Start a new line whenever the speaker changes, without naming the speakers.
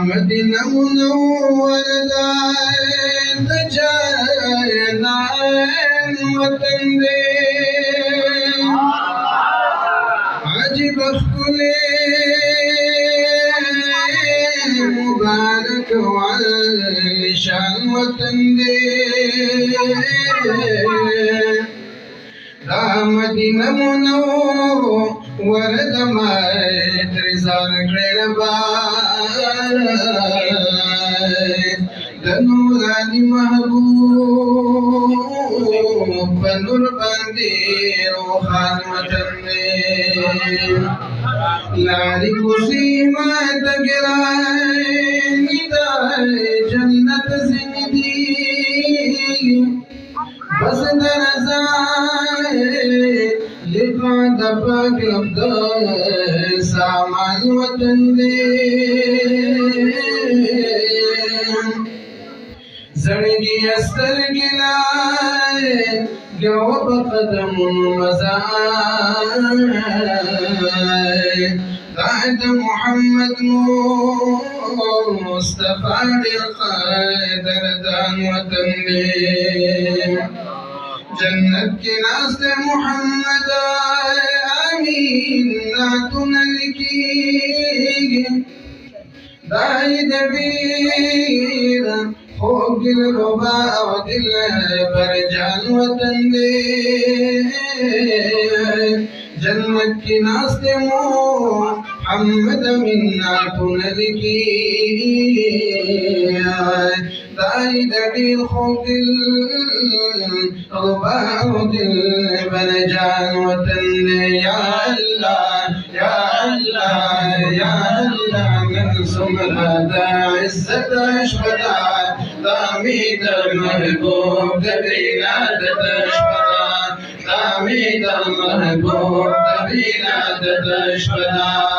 مدینہ منور د جنان وطن دے عجیب ښکلی مبارک والنشان وطن دے دا مدینہ منور د مایترزار کړل د نورانی محبوب په نور باندې روحان وطن دی لاری کوسی ما تګرای دا جنت زندگی بس درزای لکھا دپاک لبد سامان وطن دے زڑگی استرگی لائے گو بقدم مزائے قائد محمد مصطفیٰ دردان وطن دے جنت کے ناز محمد آمین ناتن لکی دائی دبیر خوب دل ربا و دل پر جان وطن دے جنت کی ناز محمد آمین ناتن لکی دائی دبیر خوب دل ربا و دل پر جان وطن دے یا اللہ یا اللہ یا اللہ نرسم دا عزت اشبدا دامید محبوب دبینا دتشبدا دامید محبوب دبینا دتشبدا